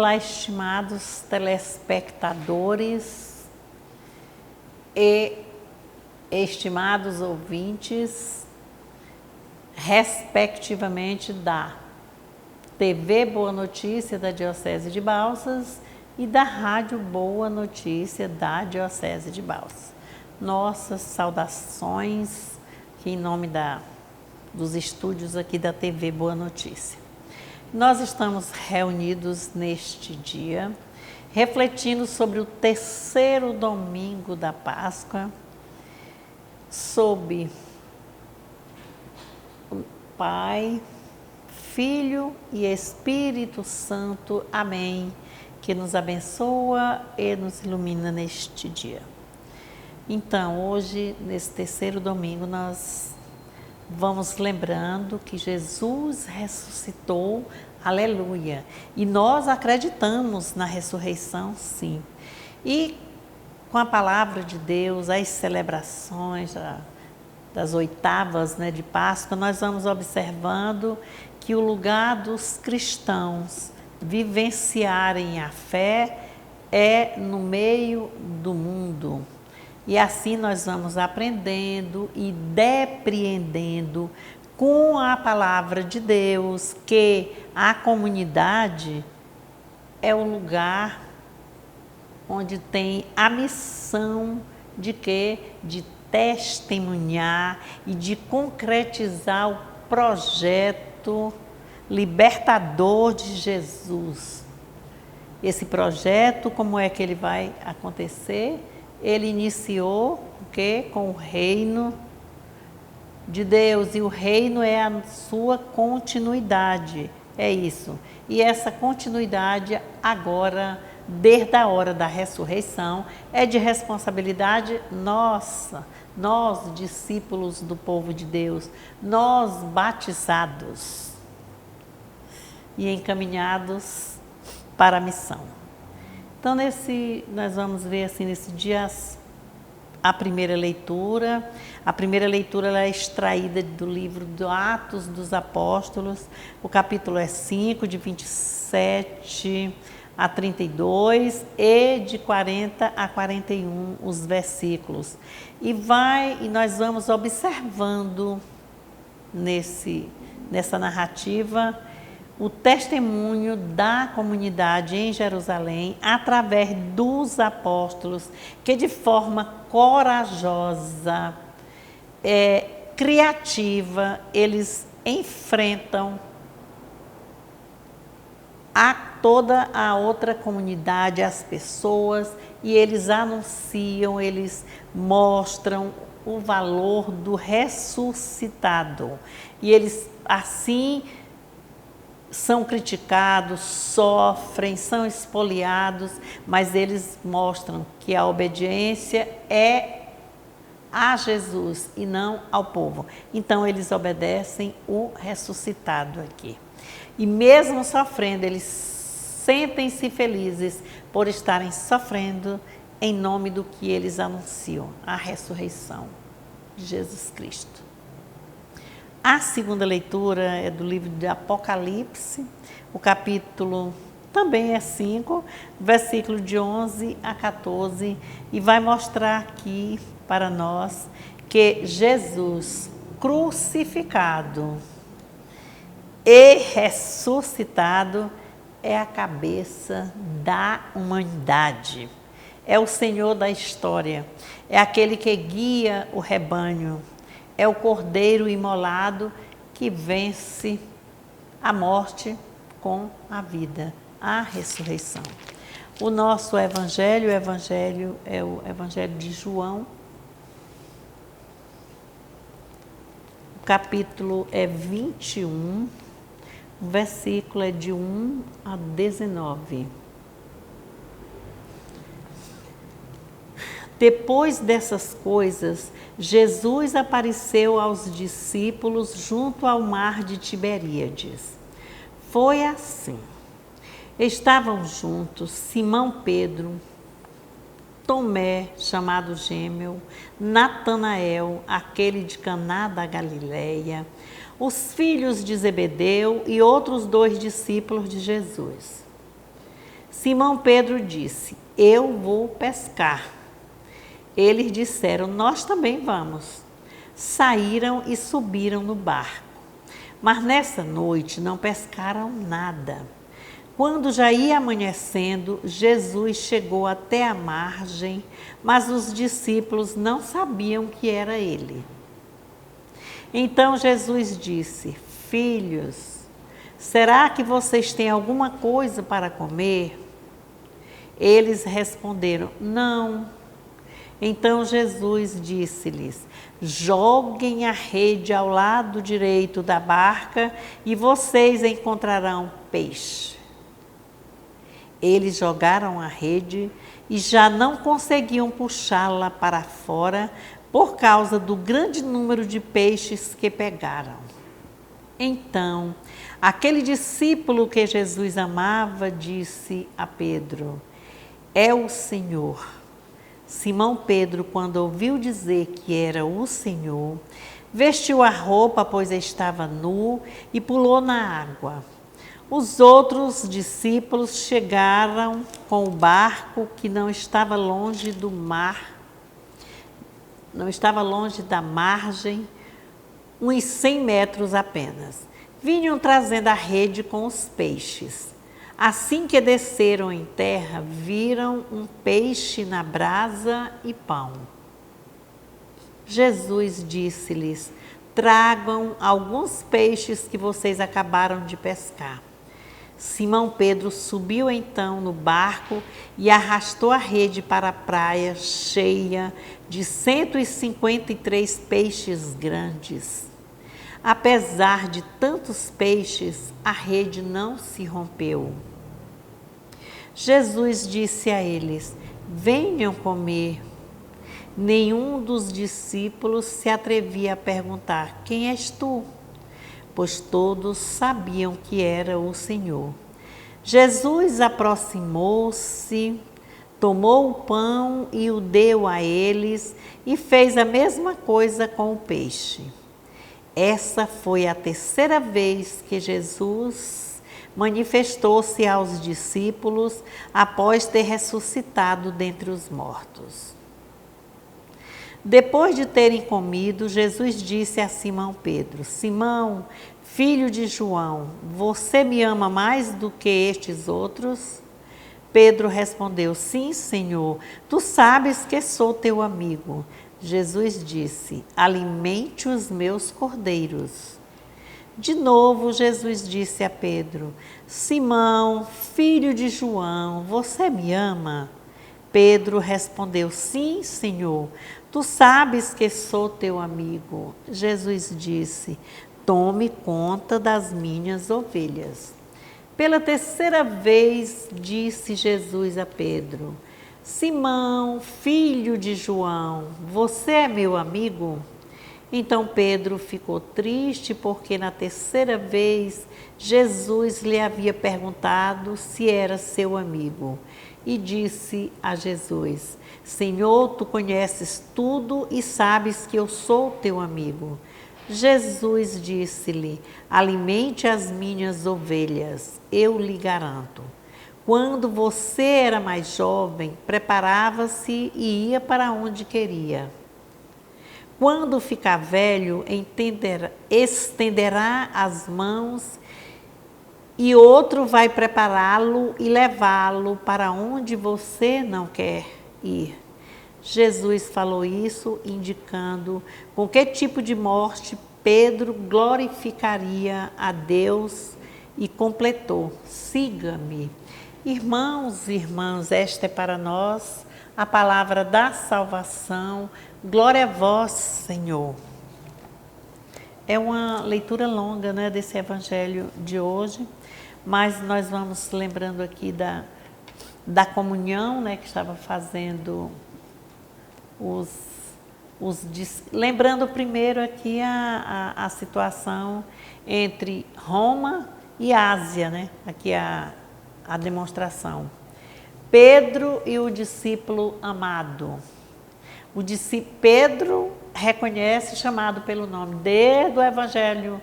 Olá, estimados telespectadores e estimados ouvintes, respectivamente da TV Boa Notícia da Diocese de Balsas e da Rádio Boa Notícia da Diocese de Balsas. Nossas saudações aqui em nome dos estúdios aqui da TV Boa Notícia. Nós estamos reunidos neste dia, refletindo sobre o terceiro domingo da Páscoa, sob o Pai, Filho e Espírito Santo. Amém. Que nos abençoa e nos ilumina neste dia. Então, hoje, nesse terceiro domingo, nós vamos lembrando que Jesus ressuscitou, aleluia. E nós acreditamos na ressurreição, sim. E com a palavra de Deus, as celebrações das oitavas, de Páscoa, nós vamos observando que o lugar dos cristãos vivenciarem a fé é no meio do mundo. E assim nós vamos aprendendo e depreendendo com a palavra de Deus que a comunidade é o lugar onde tem a missão de quê? De testemunhar e de concretizar o projeto libertador de Jesus. Esse projeto, como é que ele vai acontecer? Ele iniciou o quê? Com o reino de Deus, e o reino é a sua continuidade, é isso. E essa continuidade agora, desde a hora da ressurreição, é de responsabilidade nossa, nós discípulos do povo de Deus, nós batizados e encaminhados para a missão. Então, nós vamos ver assim nesse dia a primeira leitura. A primeira leitura ela é extraída do livro do Atos dos Apóstolos. O capítulo é 5, de 27 a 32 e de 40 a 41 os versículos. E nós vamos observando nessa narrativa o testemunho da comunidade em Jerusalém através dos apóstolos que de forma corajosa, criativa, eles enfrentam a toda a outra comunidade, as pessoas, e eles anunciam, eles mostram o valor do ressuscitado. E eles assim são criticados, sofrem, são expoliados, mas eles mostram que a obediência é a Jesus e não ao povo. Então eles obedecem o ressuscitado aqui. E mesmo sofrendo, eles sentem-se felizes por estarem sofrendo em nome do que eles anunciam, a ressurreição de Jesus Cristo. A segunda leitura é do livro de Apocalipse, o capítulo também é 5, versículo de 11 a 14, e vai mostrar aqui para nós que Jesus crucificado e ressuscitado é a cabeça da humanidade, é o Senhor da história, é aquele que guia o rebanho, é o Cordeiro imolado que vence a morte com a vida, a ressurreição. O nosso evangelho é o Evangelho de João. O capítulo é 21, o versículo é de 1 a 19. Depois dessas coisas, Jesus apareceu aos discípulos junto ao mar de Tiberíades. Foi assim. Estavam juntos Simão Pedro, Tomé, chamado Gêmeo, Natanael, aquele de Caná da Galileia, os filhos de Zebedeu e outros 2 discípulos de Jesus. Simão Pedro disse: eu vou pescar. Eles disseram: nós também vamos. Saíram e subiram no barco. Mas nessa noite não pescaram nada. Quando já ia amanhecendo, Jesus chegou até a margem, mas os discípulos não sabiam que era ele. Então Jesus disse: filhos, será que vocês têm alguma coisa para comer? Eles responderam: não. Então Jesus disse-lhes: joguem a rede ao lado direito da barca e vocês encontrarão peixe. Eles jogaram a rede e já não conseguiam puxá-la para fora por causa do grande número de peixes que pegaram. Então, aquele discípulo que Jesus amava disse a Pedro: é o Senhor. Simão Pedro, quando ouviu dizer que era o Senhor, vestiu a roupa, pois estava nu, e pulou na água. Os outros discípulos chegaram com o barco que não estava longe do mar, não estava longe da margem, uns 100 metros apenas. Vinham trazendo a rede com os peixes. Assim que desceram em terra, viram um peixe na brasa e pão. Jesus disse-lhes: tragam alguns peixes que vocês acabaram de pescar. Simão Pedro subiu então no barco e arrastou a rede para a praia cheia de 153 peixes grandes. Apesar de tantos peixes, a rede não se rompeu. Jesus disse a eles: venham comer. Nenhum dos discípulos se atrevia a perguntar: quem és tu? Pois todos sabiam que era o Senhor. Jesus aproximou-se, tomou o pão e o deu a eles e fez a mesma coisa com o peixe. Essa foi a terceira vez que Jesus manifestou-se aos discípulos após ter ressuscitado dentre os mortos. Depois de terem comido, Jesus disse a Simão Pedro: Simão, filho de João, você me ama mais do que estes outros? Pedro respondeu: sim, Senhor, tu sabes que sou teu amigo. Jesus disse: alimente os meus cordeiros. De novo, Jesus disse a Pedro: Simão, filho de João, você me ama? Pedro respondeu: sim, Senhor, tu sabes que sou teu amigo. Jesus disse: tome conta das minhas ovelhas. Pela terceira vez disse Jesus a Pedro: Simão, filho de João, você é meu amigo? Então Pedro ficou triste porque na terceira vez Jesus lhe havia perguntado se era seu amigo. E disse a Jesus: Senhor, tu conheces tudo e sabes que eu sou teu amigo. Jesus disse-lhe: alimente as minhas ovelhas, eu lhe garanto. Quando você era mais jovem, preparava-se e ia para onde queria. Quando ficar velho, estenderá as mãos e outro vai prepará-lo e levá-lo para onde você não quer ir. Jesus falou isso indicando com que tipo de morte Pedro glorificaria a Deus e completou: siga-me. Irmãos e irmãs, esta é para nós a palavra da salvação. Glória a vós, Senhor. É uma leitura longa, né, desse evangelho de hoje, mas nós vamos lembrando aqui da comunhão, né, que estava fazendo lembrando primeiro aqui a situação entre Roma e Ásia, né, aqui a demonstração. Pedro e o discípulo amado. O discípulo Pedro reconhece chamado pelo nome desde o evangelho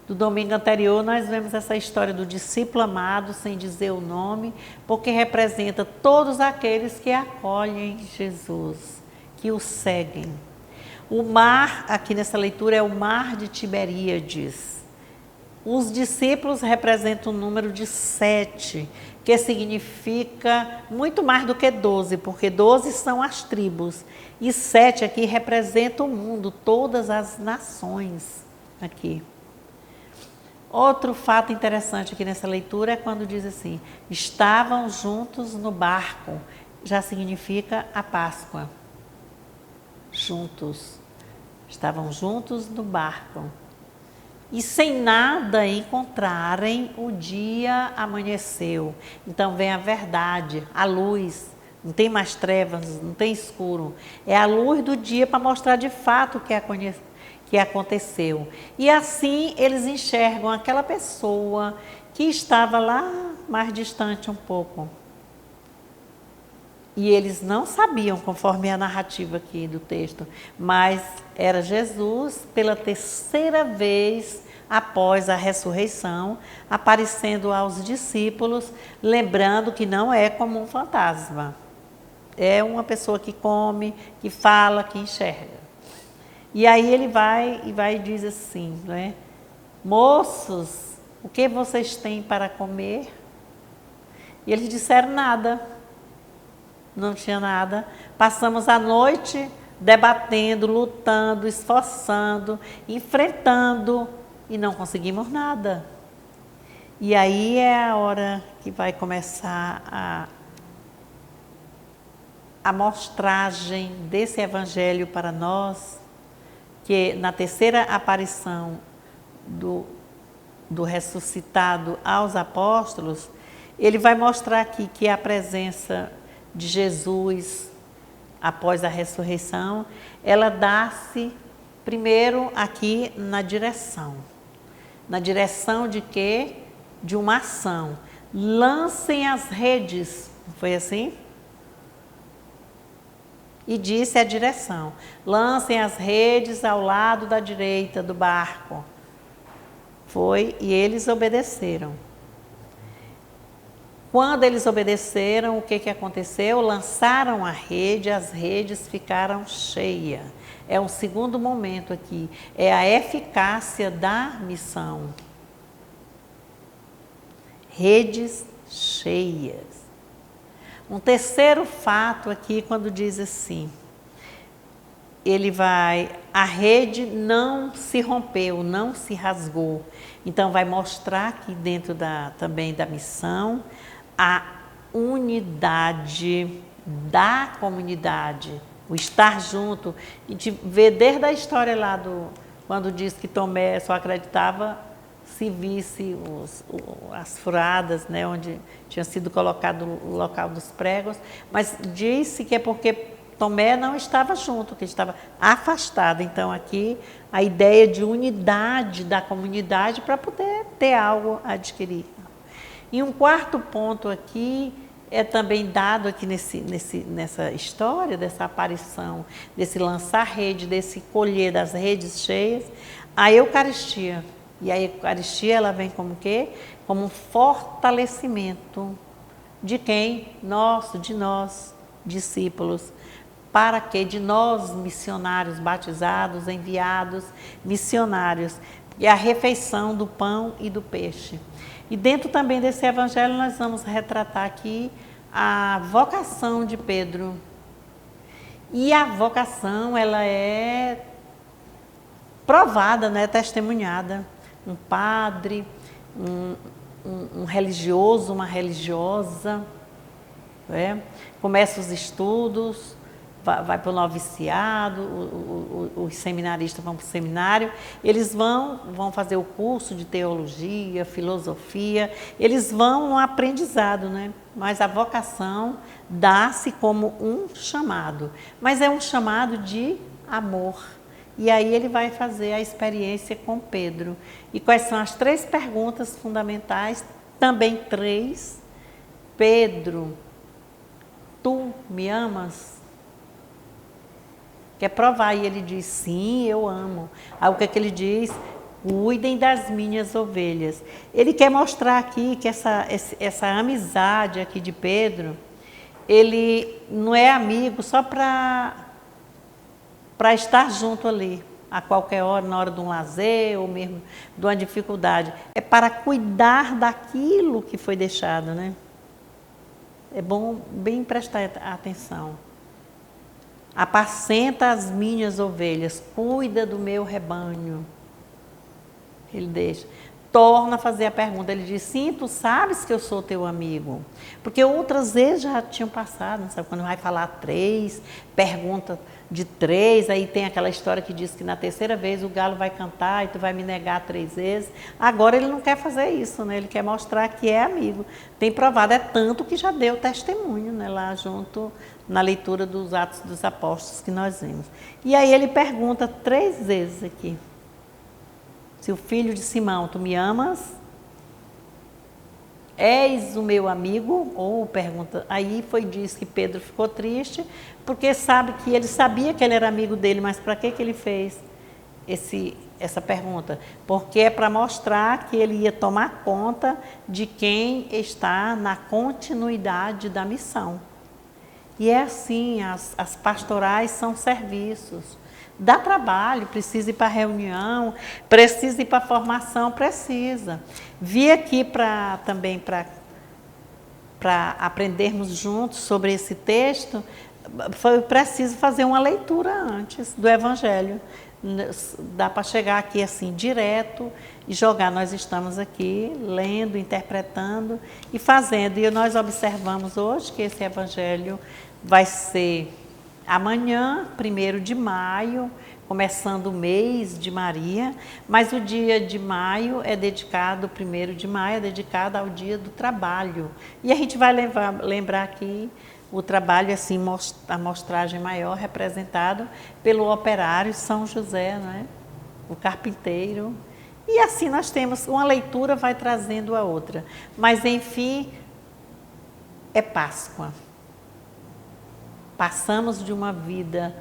do domingo anterior, nós vemos essa história do discípulo amado, sem dizer o nome, porque representa todos aqueles que acolhem Jesus, que o seguem. O mar, aqui nessa leitura, é o mar de Tiberíades. Os discípulos representam o número de 7, que significa muito mais do que 12, porque 12 são as tribos. E 7 aqui representa o mundo, todas as nações aqui. Outro fato interessante aqui nessa leitura é quando diz assim, estavam juntos no barco, já significa a Páscoa. Juntos, estavam juntos no barco. E sem nada encontrarem, o dia amanheceu. Então vem a verdade, a luz. Não tem mais trevas, não tem escuro. É a luz do dia para mostrar de fato o que aconteceu. E assim eles enxergam aquela pessoa que estava lá mais distante um pouco. E eles não sabiam, conforme a narrativa aqui do texto, mas era Jesus pela terceira vez após a ressurreição, aparecendo aos discípulos, lembrando que não é como um fantasma. É uma pessoa que come, que fala, que enxerga. E aí ele vai e diz assim, né? Moços, o que vocês têm para comer? E eles disseram nada. Não tinha nada. Passamos a noite debatendo, lutando, esforçando, enfrentando e não conseguimos nada. E aí é a hora que vai começar a mostragem desse evangelho para nós, que na terceira aparição do ressuscitado aos apóstolos, ele vai mostrar aqui que a presença de Jesus após a ressurreição, ela dá-se primeiro aqui na direção. Na direção de quê? De uma ação. Lancem as redes, não foi assim? E disse a direção, lancem as redes ao lado da direita do barco. Foi, e eles obedeceram. Quando eles obedeceram, o que aconteceu? Lançaram a rede, as redes ficaram cheias. É um segundo momento aqui, é a eficácia da missão. Redes cheias. Um terceiro fato aqui, quando diz assim, a rede não se rompeu, não se rasgou. Então vai mostrar aqui dentro também da missão, a unidade da comunidade, o estar junto. A gente vê desde a história lá quando diz que Tomé só acreditava se visse as furadas, né, onde tinha sido colocado o local dos pregos, mas disse que é porque Tomé não estava junto, que estava afastado. Então aqui a ideia de unidade da comunidade para poder ter algo a adquirir. E um quarto ponto aqui é também dado aqui nessa história, dessa aparição, desse lançar rede, desse colher das redes cheias, a Eucaristia. E a Eucaristia, ela vem como o quê? Como um fortalecimento de quem? De nós, discípulos. Para quê? De nós, missionários, batizados, enviados, missionários. E a refeição do pão e do peixe. E dentro também desse evangelho nós vamos retratar aqui a vocação de Pedro. E a vocação, ela é provada, né, testemunhada. Um padre, um religioso, uma religiosa, né? Começa os estudos, vai para o noviciado, os seminaristas vão para o seminário, eles vão fazer o curso de teologia, filosofia, eles vão no aprendizado, né? Mas a vocação dá-se como um chamado, mas é um chamado de amor. E aí ele vai fazer a experiência com Pedro. E quais são as 3 perguntas fundamentais? Também 3. Pedro, tu me amas? Quer provar, e ele diz, sim, eu amo. Aí o que é que ele diz? cuidem das minhas ovelhas. Ele quer mostrar aqui que essa amizade aqui de Pedro, ele não é amigo só para estar junto ali, a qualquer hora, na hora de um lazer ou mesmo de uma dificuldade. É para cuidar daquilo que foi deixado, né? É bom bem prestar atenção. Apacenta as minhas ovelhas, cuida do meu rebanho. Ele deixa. Torna a fazer a pergunta. Ele diz, sim, tu sabes que eu sou teu amigo. Porque outras vezes já tinham passado, não sabe? Quando vai falar 3, pergunta de 3, aí tem aquela história que diz que na terceira vez o galo vai cantar e tu vai me negar 3 vezes. Agora ele não quer fazer isso, né? Ele quer mostrar que é amigo. Tem provado, é tanto que já deu testemunho, né? Lá junto na leitura dos Atos dos Apóstolos que nós vimos. E aí ele pergunta 3 vezes aqui. Se o filho de Simão, tu me amas? És o meu amigo? Ou pergunta, aí diz que Pedro ficou triste, porque ele sabia que ele era amigo dele, mas para que ele fez essa pergunta? Porque é para mostrar que ele ia tomar conta de quem está na continuidade da missão. E é assim, as pastorais são serviços. Dá trabalho, precisa ir para reunião, precisa ir para formação, precisa. Vi aqui também para aprendermos juntos sobre esse texto, foi preciso fazer uma leitura antes do Evangelho. Dá para chegar aqui assim, direto e jogar. Nós estamos aqui lendo, interpretando e fazendo. E nós observamos hoje que esse Evangelho vai ser amanhã, 1º de maio, começando o mês de Maria, mas o dia de maio é dedicado, 1º de maio é dedicado ao dia do trabalho. E a gente vai lembrar aqui o trabalho, assim, a mostragem maior representado pelo operário São José, não é? O carpinteiro. E assim nós temos, uma leitura vai trazendo a outra. Mas, enfim, é Páscoa. Passamos de uma vida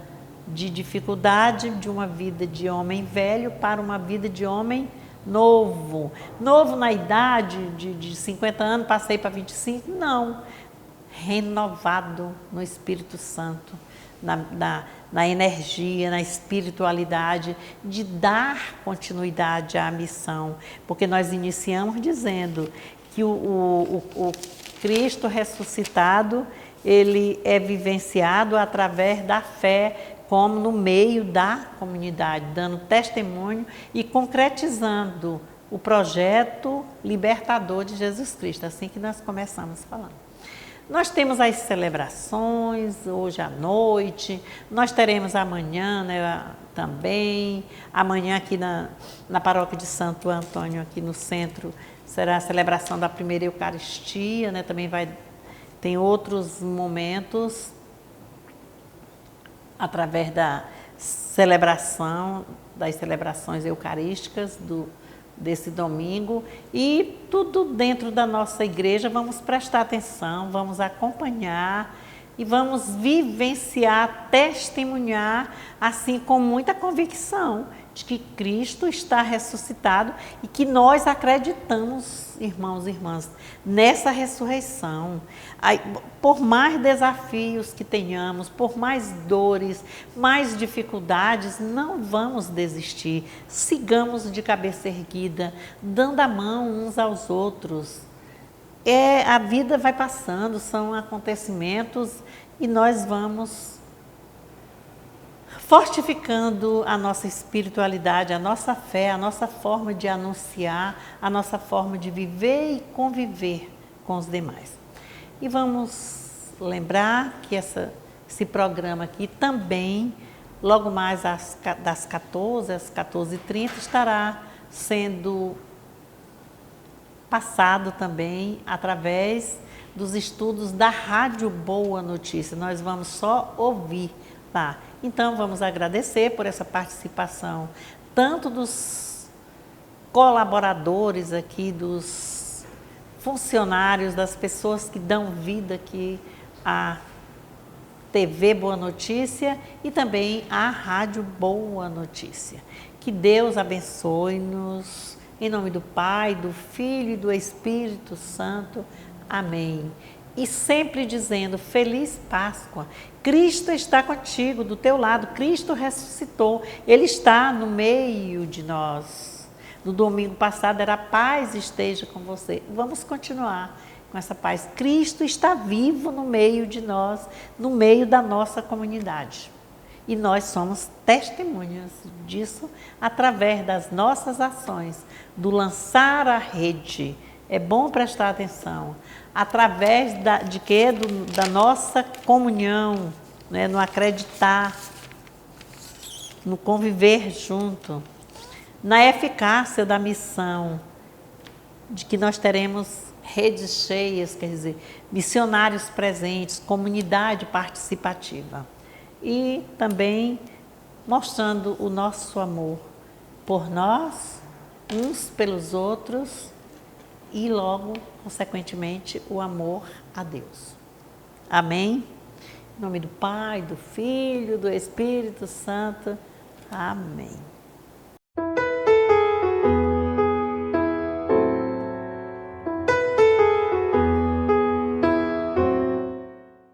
de dificuldade, de uma vida de homem velho, para uma vida de homem novo. Novo na idade de 50 anos, passei para 25? Não. Renovado no Espírito Santo, na energia, na espiritualidade, de dar continuidade à missão. Porque nós iniciamos dizendo que o Cristo ressuscitado, ele é vivenciado através da fé, como no meio da comunidade, dando testemunho e concretizando o projeto libertador de Jesus Cristo, assim que nós começamos falando. Nós temos as celebrações hoje à noite, nós teremos amanhã, né, também, amanhã aqui na paróquia de Santo Antônio, aqui no centro, será a celebração da primeira Eucaristia, né, também tem outros momentos através da celebração, das celebrações eucarísticas desse domingo, e tudo dentro da nossa igreja. Vamos prestar atenção, vamos acompanhar e vamos vivenciar, testemunhar, assim, com muita convicção de que Cristo está ressuscitado e que nós acreditamos, irmãos e irmãs, nessa ressurreição. Por mais desafios que tenhamos, por mais dores, mais dificuldades, não vamos desistir. Sigamos de cabeça erguida, dando a mão uns aos outros. A vida vai passando, são acontecimentos e nós vamos fortificando a nossa espiritualidade, a nossa fé, a nossa forma de anunciar, a nossa forma de viver e conviver com os demais. E vamos lembrar que esse programa aqui também, logo mais das 14 às 14h30, estará sendo passado também através dos estudos da Rádio Boa Notícia. Nós vamos só ouvir lá. Então, vamos agradecer por essa participação, tanto dos colaboradores aqui, dos funcionários, das pessoas que dão vida aqui TV Boa Notícia e também a Rádio Boa Notícia. Que Deus abençoe-nos, em nome do Pai, do Filho e do Espírito Santo. Amém. E sempre dizendo, Feliz Páscoa. Cristo está contigo, do teu lado. Cristo ressuscitou. Ele está no meio de nós. No domingo passado era paz esteja com você. Vamos continuar com essa paz. Cristo está vivo no meio de nós, no meio da nossa comunidade. E nós somos testemunhas disso através das nossas ações, do lançar a rede. É bom prestar atenção. Através de quê? Da nossa comunhão, né? No acreditar, no conviver junto, na eficácia da missão, de que nós teremos redes cheias, quer dizer, missionários presentes, comunidade participativa. E também mostrando o nosso amor por nós, uns pelos outros e logo, consequentemente, o amor a Deus. Amém? Em nome do Pai, do Filho, do Espírito Santo. Amém.